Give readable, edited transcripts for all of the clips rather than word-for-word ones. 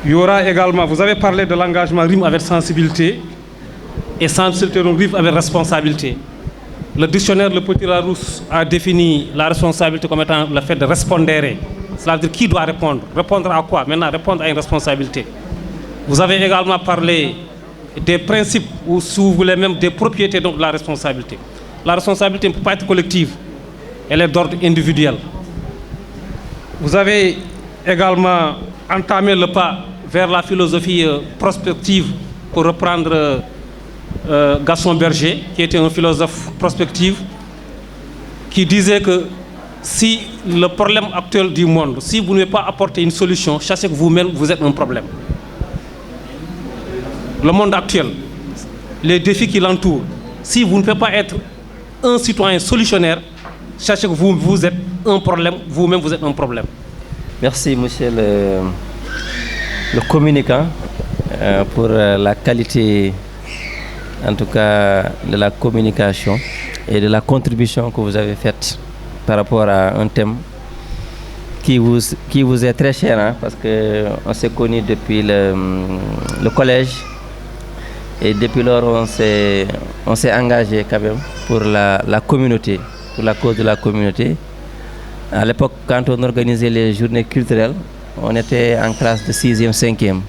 Il y aura également, vous avez parlé de l'engagement rime avec sensibilité, et sensibilité rime avec responsabilité. Le dictionnaire Le Petit Larousse a défini la responsabilité comme étant le fait de respondere. Cela veut dire qui doit répondre. Répondre à quoi? Maintenant, répondre à une responsabilité. Vous avez également parlé des principes, ou si vous voulez même des propriétés donc, de la responsabilité. La responsabilité ne peut pas être collective, elle est d'ordre individuel. Vous avez également entamé le pas vers la philosophie prospective, pour reprendre Gaston Berger, qui était un philosophe prospectif, qui disait que si le problème actuel du monde, si vous ne pouvez pas apporter une solution, sachez que vous-même, vous êtes un problème. Le monde actuel, les défis qui l'entourent, si vous ne pouvez pas être un citoyen solutionnaire, sachez que vous êtes un problème, vous-même vous êtes un problème. Merci monsieur le communicant pour la qualité en tout cas de la communication et de la contribution que vous avez faite par rapport à un thème qui vous est très cher, hein, parce qu'on s'est connus depuis le collège et depuis lors on s'est engagé quand même pour la communauté, pour la cause de la communauté. À l'époque, quand on organisait les journées culturelles, on était en classe de 6e, 5e,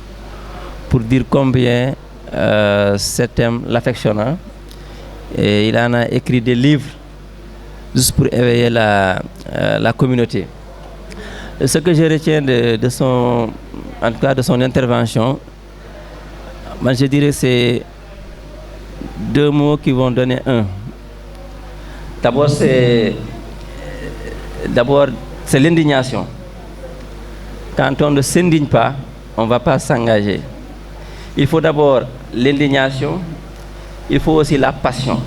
pour dire combien ce thème l'affectionnant. Et il en a écrit des livres juste pour éveiller la communauté. Ce que je retiens de son intervention, moi je dirais c'est deux mots qui vont donner un. D'abord c'est l'indignation. Quand on ne s'indigne pas, on ne va pas s'engager. Il faut d'abord l'indignation, il faut aussi la passion.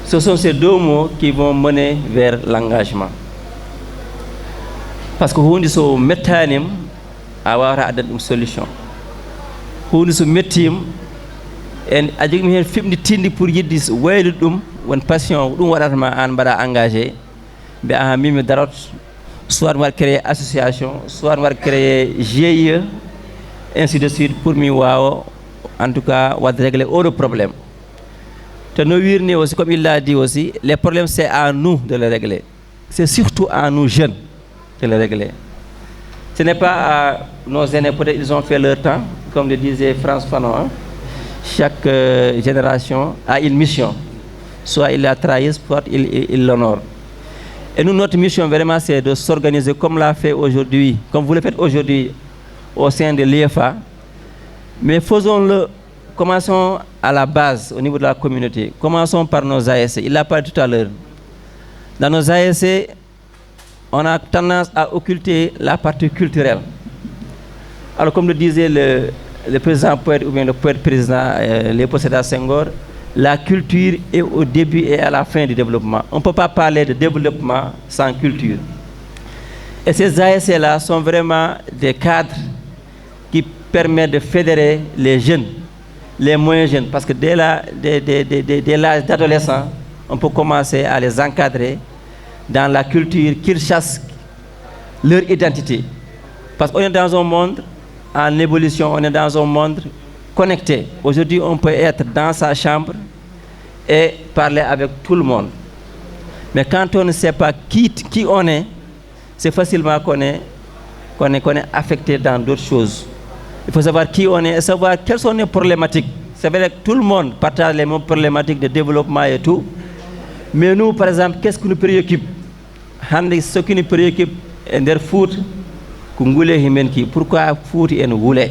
Ce sont ces deux mots qui vont mener vers l'engagement. Parce que huunde so mettanim a wawata addande ɗum solution. Huunde so mettima en a jogimi hen fimɗitinde pour yidde waylude ɗum won passion ɗum waɗatama an mbaɗa engagé mbi aha min mi darot soit mbaɗa créer association soit mbaɗa créer GIE ainsi de suite pour mi wawa en tout cas wadde régler autre problème. No wirni aussi, comme il l'a dit aussi, les problèmes c'est à nous de les régler. C'est surtout à nous jeunes de les régler. Ce n'est pas à nos aînés, peut-être ils ont fait leur temps, comme le disait France Fanon. Hein. Chaque génération a une mission. Soit il la trahit, soit il l'honore. Et nous, notre mission vraiment, c'est de s'organiser comme l'a fait aujourd'hui, comme vous le faites aujourd'hui au sein de l'IFA. Mais faisons-le. Commençons à la base, au niveau de la communauté. Commençons par nos ASC. Il l'a parlé tout à l'heure. Dans nos ASC, on a tendance à occulter la partie culturelle. Alors, comme le disait le président poète, ou bien le poète président Léopold Sédar Senghor, la culture est au début et à la fin du développement. On ne peut pas parler de développement sans culture. Et ces ASC-là sont vraiment des cadres qui permettent de fédérer les jeunes, les moins jeunes, parce que dès l'âge d'adolescent, on peut commencer à les encadrer dans la culture, qu'ils chassent leur identité. Parce qu'on est dans un monde en évolution, on est dans un monde connecté. Aujourd'hui, on peut être dans sa chambre et parler avec tout le monde. Mais quand on ne sait pas qui on est, c'est facilement qu'on est affecté dans d'autres choses. Il faut savoir qui on est et savoir quelles sont les problématiques. C'est vrai que tout le monde partage les mêmes problématiques de développement et tout. Mais nous, par exemple, qu'est-ce qui nous préoccupe? Ce qui nous préoccupe est de foot. Pourquoi foot et nous voulons?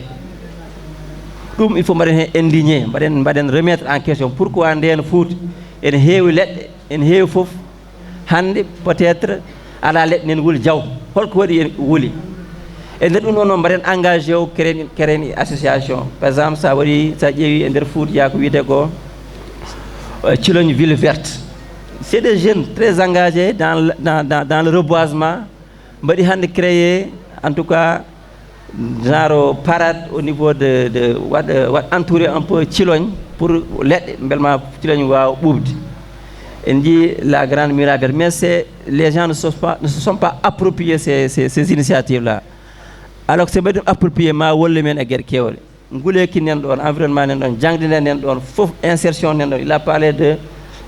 Il faut indigner, remettre en question. Pourquoi on foot et nous foot? Peut-être à la lettre nous voulons. Et nous sommes engagés à créer une association. Par exemple, ça veut dire que il y a une ville verte. C'est des jeunes très engagés dans le reboisement. Ils ont créé, en tout cas, genre parade au niveau de entourer un peu Chilogne pour l'aide et dit la grande muraille. Mais les gens ne se sont pas appropriés ces initiatives-là. alors que c'est pas approprié ma wolle men e guerre kewle ngule ki nen don environnement nen don jangde nen don fof insertion nen don. Il a parlé de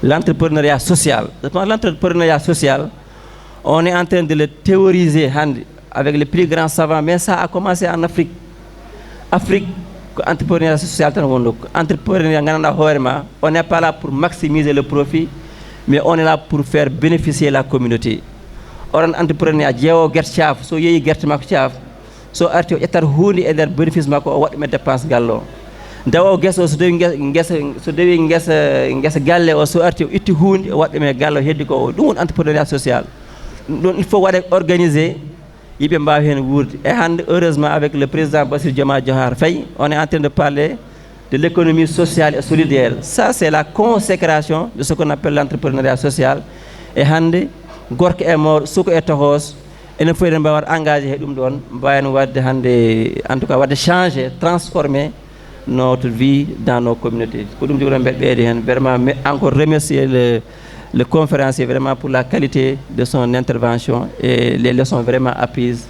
l'entrepreneuriat social. L'entrepreneuriat social, on est en train de le théoriser avec les plus grands savants, mais ça a commencé en Afrique. Afrique, entrepreneuriat social, entrepreneuriat, on n'est pas là pour maximiser le profit, mais on est là pour faire bénéficier la communauté. Or, entrepreneuriat, djewo gertchaf, so yeyi gertmak chaf, so arti o etar hundi e der bénéfice makko o waɗi me dépense gallo. Dawo gesso so dewi ngesa galle o so arti o itti hundi o waɗi me gallo heddi ko ɗum woni entrepreneuriat social. Donc il faut waɗe organiser yimɓe mbawi hen wuurde. Et hande heureusement avec le président Bassirou Diomaye Diakhar Faye, on est en train de parler de l'économie sociale et solidaire. Ça c'est la consécration de ce qu'on appelle l'entrepreneuriat social. Et hande gorko e mor suko e tohos enen fof eɗen mbawi engagé he ɗum ɗon mbawen wadde hande en tout cas wadde changer transformer notre vie dans nos communautés. Ko ɗum joguiɗon mbeɗa ɓeyde hen vraiment encore remercier le conférencier vraiment pour la qualité de son intervention et les leçons vraiment apprises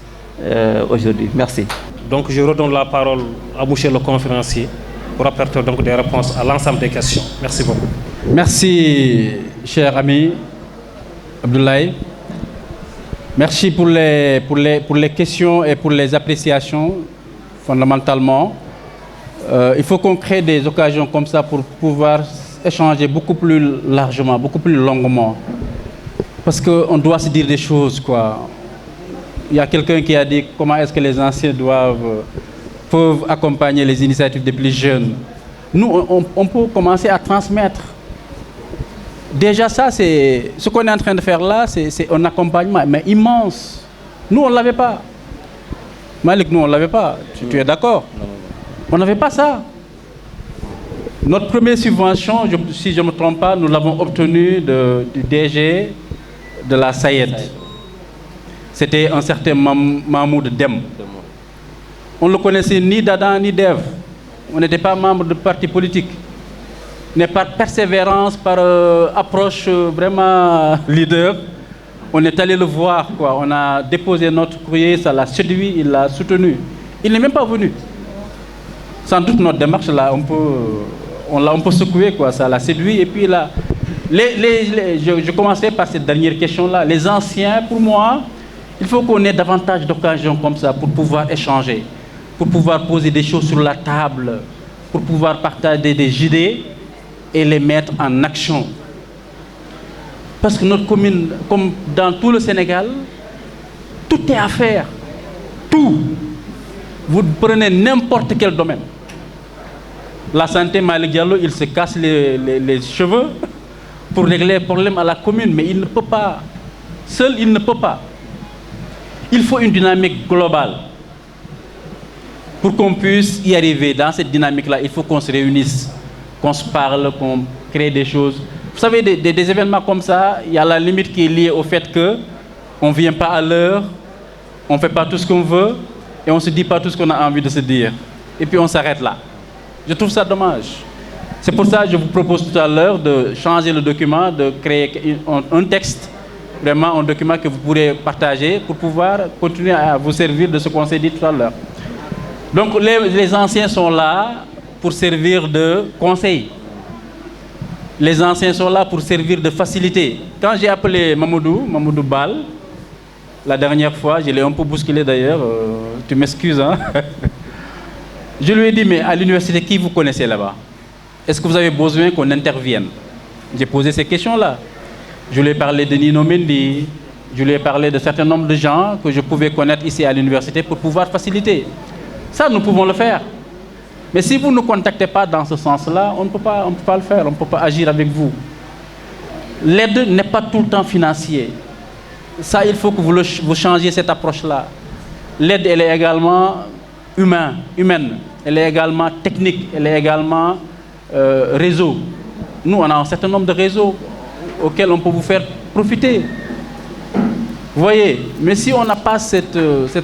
aujourd'hui. Merci. Donc je redonne la parole à monsieur le conférencier pour apporter donc des réponses à l'ensemble des questions. Merci beaucoup. Merci, cher ami Abdoulaye. Merci pour les questions et pour les appréciations, fondamentalement. Il faut qu'on crée des occasions comme ça pour pouvoir échanger beaucoup plus largement, beaucoup plus longuement. Parce qu'on doit se dire des choses, quoi. Il y a quelqu'un qui a dit comment est-ce que les anciens peuvent accompagner les initiatives des plus jeunes. Nous, on peut commencer à transmettre. Déjà ça, c'est ce qu'on est en train de faire là, c'est un accompagnement, mais immense. Nous, on ne l'avait pas. Malik, nous, on ne l'avait pas. Tu es d'accord? On n'avait pas ça. Notre première subvention, si je ne me trompe pas, nous l'avons obtenue du DG de la SAED. C'était un certain Mahmoud Dem. On ne le connaissait ni d'Adam ni d'Ève. On n'était pas membre de parti politique. Mais par persévérance, par approche vraiment leader, on est allé le voir, quoi. On a déposé notre courrier, ça l'a séduit, il l'a soutenu. Il n'est même pas venu. Sans doute notre démarche là, on l'a un peu secoué, quoi. Ça l'a séduit et puis là, je commencerai par cette dernière question là. Les anciens, pour moi, il faut qu'on ait davantage d'occasions comme ça pour pouvoir échanger, pour pouvoir poser des choses sur la table, pour pouvoir partager des idées et les mettre en action. Parce que notre commune, comme dans tout le Sénégal, tout est à faire. Tout. Vous prenez n'importe quel domaine. La santé, Malik Diallo, il se casse les cheveux pour régler les problèmes à la commune, mais il ne peut pas. Seul, il ne peut pas. Il faut une dynamique globale. Pour qu'on puisse y arriver dans cette dynamique-là, il faut qu'on se réunisse, qu'on se parle, qu'on crée des choses. Vous savez, des événements comme ça, il y a la limite qui est liée au fait qu'on ne vient pas à l'heure, on ne fait pas tout ce qu'on veut, et on ne se dit pas tout ce qu'on a envie de se dire. Et puis on s'arrête là. Je trouve ça dommage. C'est pour ça que je vous propose tout à l'heure de changer le document, de créer un texte, vraiment un document que vous pourrez partager pour pouvoir continuer à vous servir de ce qu'on s'est dit tout à l'heure. Donc les anciens sont là pour servir de conseil. Les anciens sont là pour servir de facilité. Quand j'ai appelé Mamoudou Bal, la dernière fois, je l'ai un peu bousculé d'ailleurs, tu m'excuses, hein. Je lui ai dit, mais à l'université, qui vous connaissez là-bas? Est-ce que vous avez besoin qu'on intervienne? J'ai posé ces questions-là. Je lui ai parlé de Nino Mendy, je lui ai parlé de certain nombre de gens que je pouvais connaître ici à l'université pour pouvoir faciliter. Ça, nous pouvons le faire. Mais si vous ne nous contactez pas dans ce sens-là, on ne peut pas le faire, on ne peut pas agir avec vous. L'aide n'est pas tout le temps financière. Ça, il faut que vous changiez cette approche-là. L'aide, elle est également humaine, elle est également technique, elle est également réseau. Nous, on a un certain nombre de réseaux auxquels on peut vous faire profiter. Vous voyez, mais si on n'a pas cette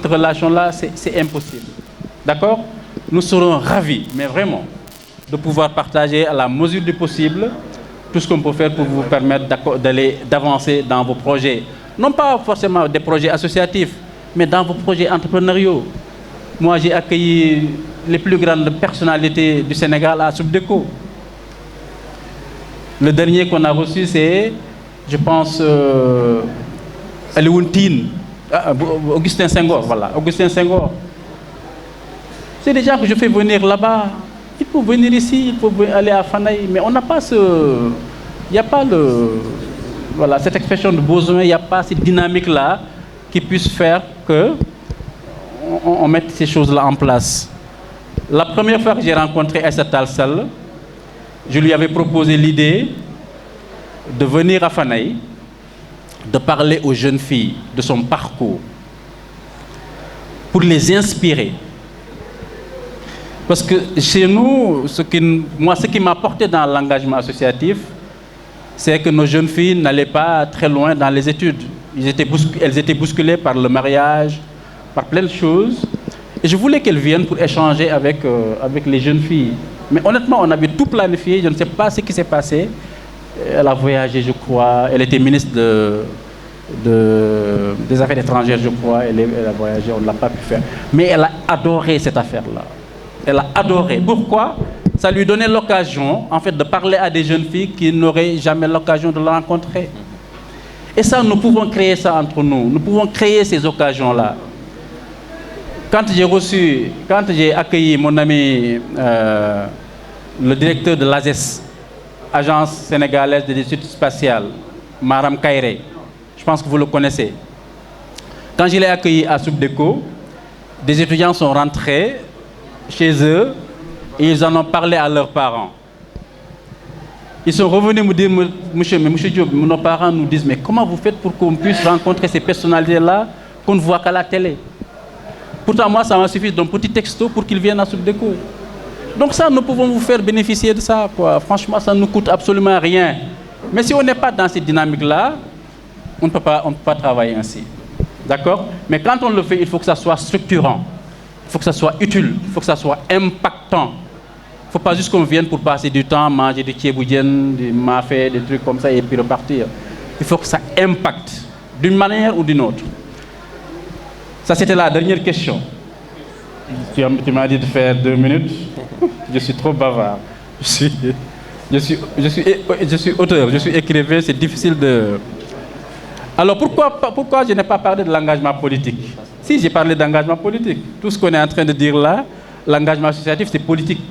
relation-là, c'est impossible. D'accord? Nous serons ravis, mais vraiment, de pouvoir partager à la mesure du possible tout ce qu'on peut faire pour vous permettre d'avancer dans vos projets. Non pas forcément des projets associatifs, mais dans vos projets entrepreneuriaux. Moi, j'ai accueilli les plus grandes personnalités du Sénégal à Subdeco. Le dernier qu'on a reçu, c'est, je pense, Alioune Augustin Senghor, voilà, Augustin Senghor. C'est des gens que je fais venir là-bas. Il faut venir ici, il faut aller à Fanaï, mais on n'a pas il n'y a pas voilà, cette expression de besoin, il n'y a pas cette dynamique-là qui puisse faire que on mette ces choses-là en place. La première fois que j'ai rencontré Aïssata Tall Sall, je lui avais proposé l'idée de venir à Fanaï, de parler aux jeunes filles de son parcours, pour les inspirer. Parce que chez nous, ce qui m'a porté dans l'engagement associatif, c'est que nos jeunes filles n'allaient pas très loin dans les études. Elles étaient bousculées par le mariage, par plein de choses. Et je voulais qu'elles viennent pour échanger avec les jeunes filles. Mais honnêtement, on avait tout planifié. Je ne sais pas ce qui s'est passé. Elle a voyagé, je crois. Elle était ministre des Affaires étrangères, je crois. Elle a voyagé, on ne l'a pas pu faire. Mais elle a adoré cette affaire-là. Elle a adoré. Pourquoi? Ça lui donnait l'occasion, en fait, de parler à des jeunes filles qui n'auraient jamais l'occasion de la rencontrer. Et ça, nous pouvons créer ça entre nous. Nous pouvons créer ces occasions-là. Quand j'ai accueilli mon ami, le directeur de l'ASES, Agence sénégalaise des études spatiales, Maram Kairé, je pense que vous le connaissez. Quand je l'ai accueilli à Subdeco, des étudiants sont rentrés chez eux et ils en ont parlé à leurs parents. Ils sont revenus me dire, monsieur Diop, nos parents nous disent, mais comment vous faites pour qu'on puisse rencontrer ces personnalités-là qu'on ne voit qu'à la télé? Pourtant, moi, ça m'a suffi d'un petit texto pour qu'ils viennent à Subdeco. Donc ça, nous pouvons vous faire bénéficier de ça, quoi. Franchement, ça ne nous coûte absolument rien. Mais si on n'est pas dans cette dynamique-là, on ne peut pas travailler ainsi. D'accord? Mais quand on le fait, il faut que ça soit structurant. Il faut que ça soit utile. Il faut que ça soit impactant. Il ne faut pas juste qu'on vienne pour passer du temps, manger des thieboudiennes, des mafés, des trucs comme ça et puis repartir. Il faut que ça impacte d'une manière ou d'une autre. Ça, c'était la dernière question. Tu m'as dit de faire 2 minutes. Je suis trop bavard. Je suis auteur, je suis écrivain, c'est difficile de... Alors pourquoi je n'ai pas parlé de l'engagement politique? Si, j'ai parlé d'engagement politique. Tout ce qu'on est en train de dire là, l'engagement associatif, c'est politique.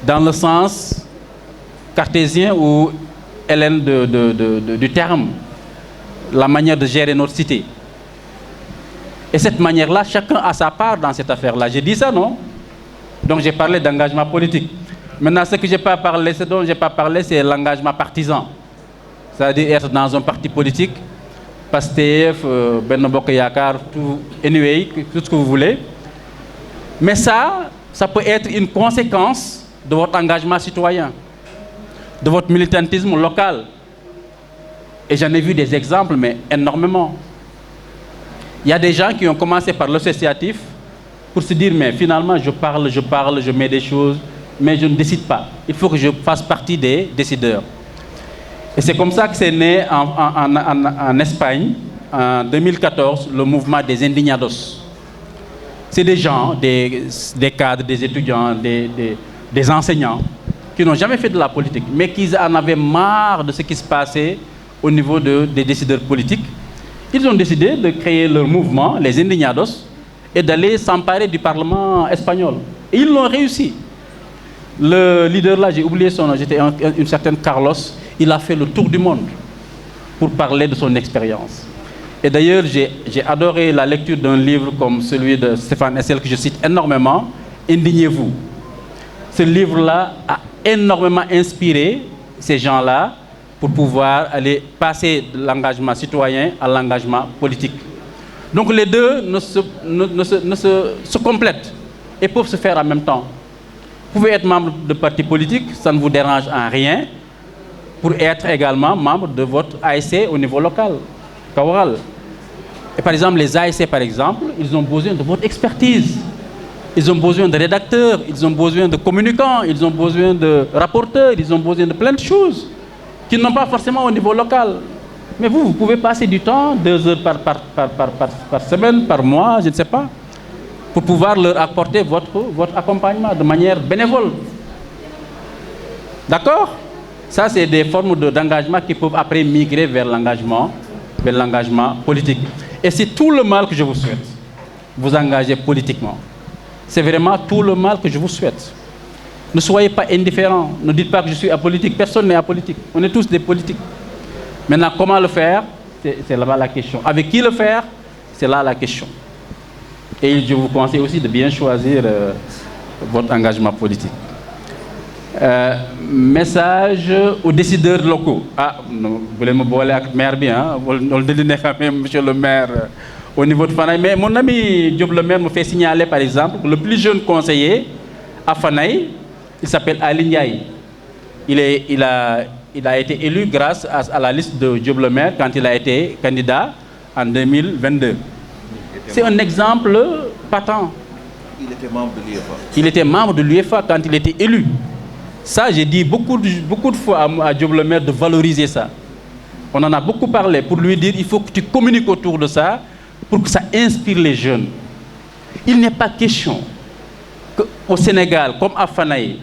Dans le sens cartésien ou hélène du terme, la manière de gérer notre cité. Et cette manière-là, chacun a sa part dans cette affaire-là. J'ai dit ça, non? Donc j'ai parlé d'engagement politique. Maintenant, ce dont je n'ai pas parlé, c'est l'engagement partisan. C'est-à-dire être dans un parti politique, PASTEF, Benno Bokk Yakaar, tout ce que vous voulez. Mais ça peut être une conséquence de votre engagement citoyen, de votre militantisme local. Et j'en ai vu des exemples, mais énormément. Il y a des gens qui ont commencé par l'associatif pour se dire, mais finalement, je parle, je mets des choses, mais je ne décide pas. Il faut que je fasse partie des décideurs. Et c'est comme ça que c'est né en Espagne, en 2014, le mouvement des Indignados. C'est des gens, des cadres, des étudiants, des enseignants, qui n'ont jamais fait de la politique, mais qui en avaient marre de ce qui se passait au niveau des décideurs politiques. Ils ont décidé de créer leur mouvement, les Indignados, et d'aller s'emparer du Parlement espagnol. Et ils l'ont réussi. Le leader là, j'ai oublié son nom, c'était une certaine Carlos, il a fait le tour du monde pour parler de son expérience. Et d'ailleurs, j'ai adoré la lecture d'un livre comme celui de Stéphane Hessel, que je cite énormément, Indignez-vous. Ce livre-là a énormément inspiré ces gens-là pour pouvoir aller passer de l'engagement citoyen à l'engagement politique. Donc les deux se complètent et peuvent se faire en même temps. Vous pouvez être membre de parti politique, ça ne vous dérange en rien, pour être également membre de votre ASC au niveau local, Kawaral. Et par exemple, les ASC, par exemple, ils ont besoin de votre expertise. Ils ont besoin de rédacteurs, ils ont besoin de communicants, ils ont besoin de rapporteurs, ils ont besoin de plein de choses qu'ils n'ont pas forcément au niveau local. Mais vous pouvez passer du temps, 2 heures par semaine, par mois, je ne sais pas. pour pouvoir leur apporter votre accompagnement de manière bénévole. D'accord? Ça, c'est des formes d'engagement qui peuvent après migrer vers l'engagement politique. Et c'est tout le mal que je vous souhaite, vous engager politiquement. C'est vraiment tout le mal que je vous souhaite. Ne soyez pas indifférents. Ne dites pas que je suis apolitique. Personne n'est apolitique. On est tous des politiques. Maintenant, comment le faire? C'est là-bas la question. Avec qui le faire? C'est là la question. Et je vous conseille aussi de bien choisir votre engagement politique. Message aux décideurs locaux. Ah, vous voulez me boiler avec le maire bien, vous le donnez quand même, monsieur le maire, au niveau de Fanaï. Mais mon ami Diop le maire me fait signaler, par exemple, que le plus jeune conseiller à Fanaï, il s'appelle Ali Ndiaye. Il a été élu grâce à la liste de Diop le maire quand il a été candidat en 2022. C'est un exemple patent. Il était membre de l'UEFA. Il était membre de l'UEFA quand il était élu. Ça, j'ai dit beaucoup de fois à Diop le maire de valoriser ça. On en a beaucoup parlé pour lui dire il faut que tu communiques autour de ça pour que ça inspire les jeunes. Il n'est pas question qu'au Sénégal, comme à Fanaï,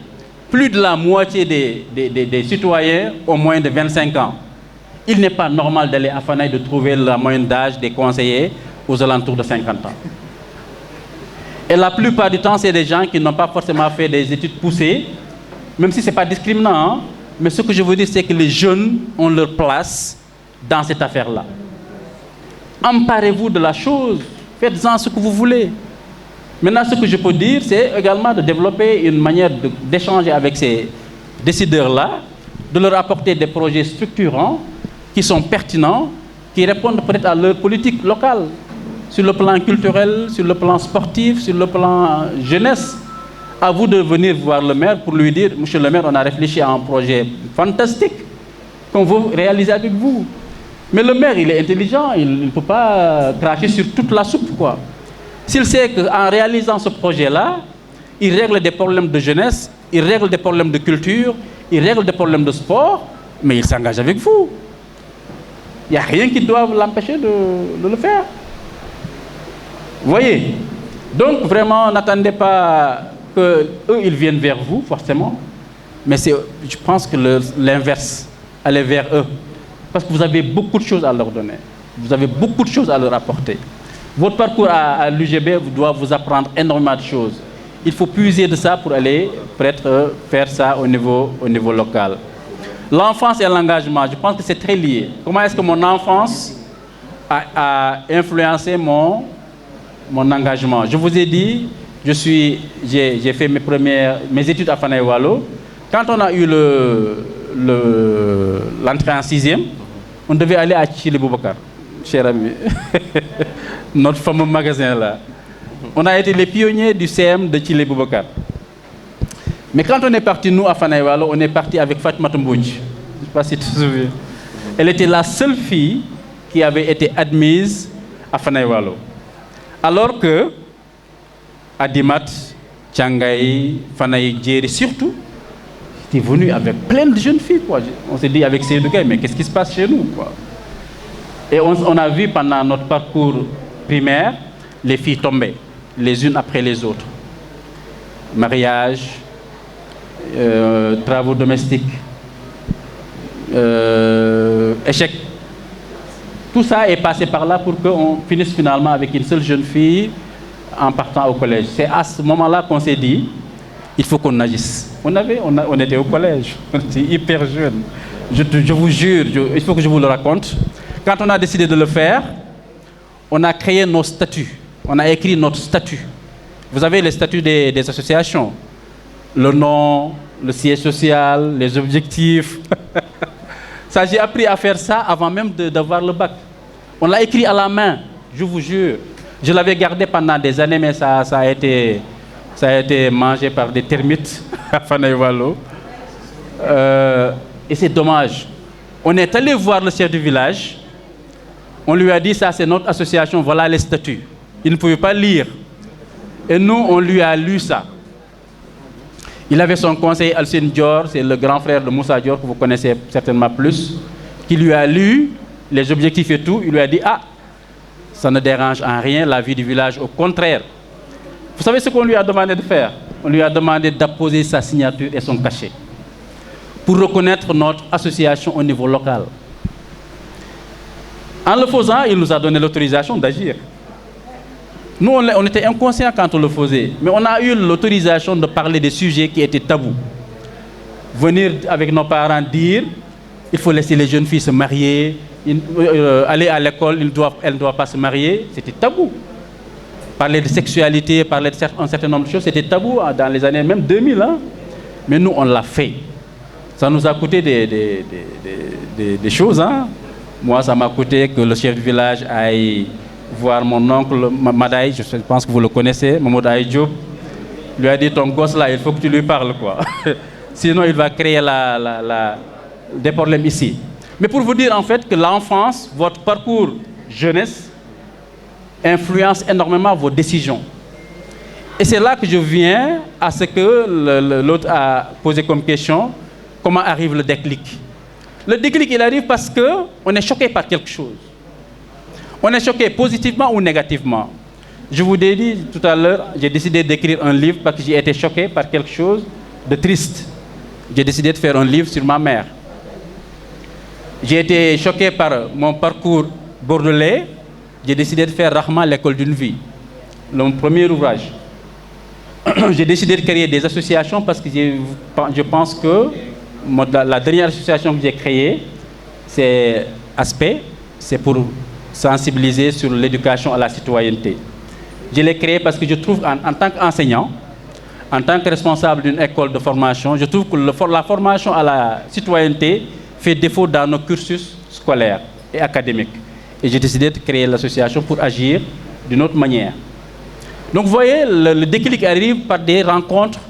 plus de la moitié des citoyens ont moins de 25 ans. Il n'est pas normal d'aller à Fanaï de trouver la moyenne d'âge des conseillers aux alentours de 50 ans. Et la plupart du temps, c'est des gens qui n'ont pas forcément fait des études poussées, même si ce n'est pas discriminant, hein, mais ce que je veux dire, c'est que les jeunes ont leur place dans cette affaire-là. Emparez-vous de la chose, faites-en ce que vous voulez. Maintenant, ce que je peux dire, c'est également de développer une manière d'échanger avec ces décideurs-là, de leur apporter des projets structurants qui sont pertinents, qui répondent peut-être à leur politique locale, sur le plan culturel, sur le plan sportif, sur le plan jeunesse. À vous de venir voir le maire pour lui dire, monsieur le maire, on a réfléchi à un projet fantastique qu'on veut réaliser avec vous. Mais le maire, il est intelligent, il ne peut pas cracher sur toute la soupe, quoi. S'il sait qu'en réalisant ce projet-là, il règle des problèmes de jeunesse, il règle des problèmes de culture, il règle des problèmes de sport, mais il s'engage avec vous. Il n'y a rien qui doit l'empêcher de le faire. Vous voyez? Donc, vraiment, n'attendez pas qu'eux, ils viennent vers vous, forcément. Mais je pense que l'inverse, aller vers eux. Parce que vous avez beaucoup de choses à leur donner. Vous avez beaucoup de choses à leur apporter. Votre parcours à l'UGB doit vous apprendre énormément de choses. Il faut puiser de ça pour aller faire ça au niveau local. L'enfance et l'engagement, je pense que c'est très lié. Comment est-ce que mon enfance a influencé mon engagement? Je vous ai dit, j'ai fait mes études à Fanaï Wallo. Quand on a eu l'entrée en 6e, on devait aller à Thillé Boubacar, cher ami. Notre fameux magasin là. On a été les pionniers du CM de Thillé Boubacar. Mais quand on est parti, nous, à Fanaï Wallo, on est parti avec Fatma Mbouch. Je ne sais pas si tu te souviens. Elle était la seule fille qui avait été admise à Fanaï Wallo. Alors que Adimat, Tchangaï, Fanaï Djeri, surtout, était venu avec plein de jeunes filles, quoi. On s'est dit avec ces deux gars, mais qu'est-ce qui se passe chez nous, quoi? Et on a vu pendant notre parcours primaire les filles tomber, les unes après les autres. Mariage, travaux domestiques, échecs. Tout ça est passé par là pour qu'on finisse finalement avec une seule jeune fille en partant au collège. C'est à ce moment-là qu'on s'est dit, il faut qu'on agisse. On était au collège, on était hyper jeunes. Je vous jure, il faut que je vous le raconte. Quand on a décidé de le faire, on a créé nos statuts. On a écrit notre statut. Vous avez les statuts des associations. Le nom, le siège social, les objectifs. Ça, j'ai appris à faire ça avant même d'avoir le bac. On l'a écrit à la main, je vous jure. Je l'avais gardé pendant des années, mais ça a été mangé par des termites à Fanaï Wallo. Et c'est dommage. On est allé voir le chef du village. On lui a dit, ça c'est notre association, voilà les statuts. Il ne pouvait pas lire. Et nous, on lui a lu ça. Il avait son conseiller Alcine Dior, c'est le grand frère de Moussa Dior, que vous connaissez certainement plus, qui lui a lu les objectifs et tout. Il lui a dit, ah, ça ne dérange en rien la vie du village. Au contraire, Vous savez ce qu'on lui a demandé de faire? On lui a demandé d'apposer sa signature et son cachet pour reconnaître notre association au niveau local. En le faisant, il nous a donné l'autorisation d'agir. Nous, on était inconscients quand on le faisait, mais on a eu l'autorisation de parler des sujets qui étaient tabous. Venir avec nos parents dire il faut laisser les jeunes filles se marier, aller à l'école, elles ne doivent pas se marier, c'était tabou. Parler de sexualité, parler d'un certain nombre de choses, c'était tabou dans les années même 2000. Hein? Mais nous, on l'a fait. Ça nous a coûté des choses. Hein? Moi, ça m'a coûté que le chef du village aille voir mon oncle Madaï, je pense que vous le connaissez, Mamoud Aïe Diop, lui a dit ton gosse là, il faut que tu lui parles, quoi. Sinon, il va créer des problèmes ici. Mais pour vous dire en fait que l'enfance, votre parcours jeunesse, influence énormément vos décisions. Et c'est là que je viens à ce que l'autre a posé comme question, comment arrive le déclic? Le déclic, il arrive parce qu'on est choqué par quelque chose. On est choqué positivement ou négativement. Je vous ai dit tout à l'heure, j'ai décidé d'écrire un livre parce que j'ai été choqué par quelque chose de triste. J'ai décidé de faire un livre sur ma mère. J'ai été choqué par mon parcours bordelais. J'ai décidé de faire Rahma, l'école d'une vie, mon premier ouvrage. J'ai décidé de créer des associations parce que je pense que la dernière association que j'ai créée, c'est Aspect, c'est pour sensibiliser sur l'éducation à la citoyenneté. Je l'ai créée parce que je trouve, en tant qu'enseignant, en tant que responsable d'une école de formation, je trouve que la formation à la citoyenneté fait défaut dans nos cursus scolaires et académiques. Et j'ai décidé de créer l'association pour agir d'une autre manière. Donc vous voyez, le déclic arrive par des rencontres,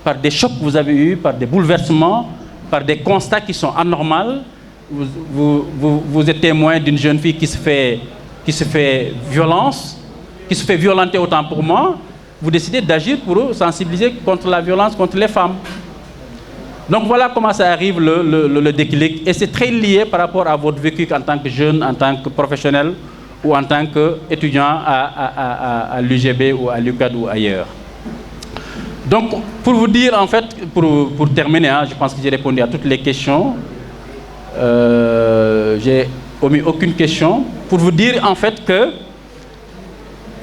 par des chocs que vous avez eus, par des bouleversements, par des constats qui sont anormaux. Vous êtes témoin d'une jeune fille qui se fait violenter autant pour moi. Vous décidez d'agir pour sensibiliser contre la violence contre les femmes. Donc voilà comment ça arrive le déclic. Et c'est très lié par rapport à votre vécu en tant que jeune, en tant que professionnel ou en tant qu'étudiant à l'UGB ou à l'UCAD ou ailleurs. Donc pour vous dire en fait, pour terminer, hein, je pense que j'ai répondu à toutes les questions. J'ai omis aucune question. Pour vous dire en fait que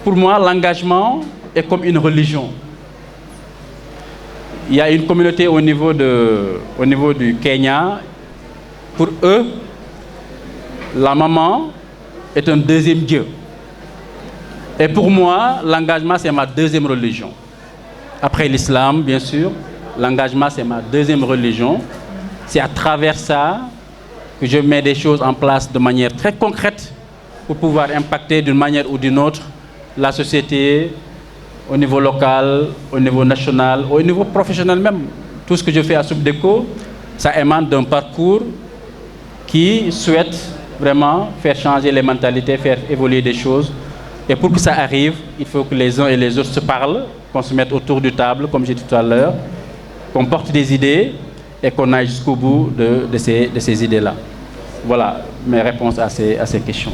pour moi l'engagement est comme une religion. Il y a une communauté au niveau du Kenya. Pour eux, la maman est un deuxième Dieu. Et pour moi, l'engagement, c'est ma deuxième religion. Après l'islam, bien sûr, l'engagement, c'est ma deuxième religion. C'est à travers ça que je mets des choses en place de manière très concrète pour pouvoir impacter d'une manière ou d'une autre la société, au niveau local, au niveau national, au niveau professionnel même. Tout ce que je fais à Subdeco, ça émane d'un parcours qui souhaite vraiment faire changer les mentalités, faire évoluer des choses. Et pour que ça arrive, il faut que les uns et les autres se parlent, qu'on se mette autour du table, comme j'ai dit tout à l'heure, qu'on porte des idées et qu'on aille jusqu'au bout de ces idées-là. Voilà mes réponses à ces questions.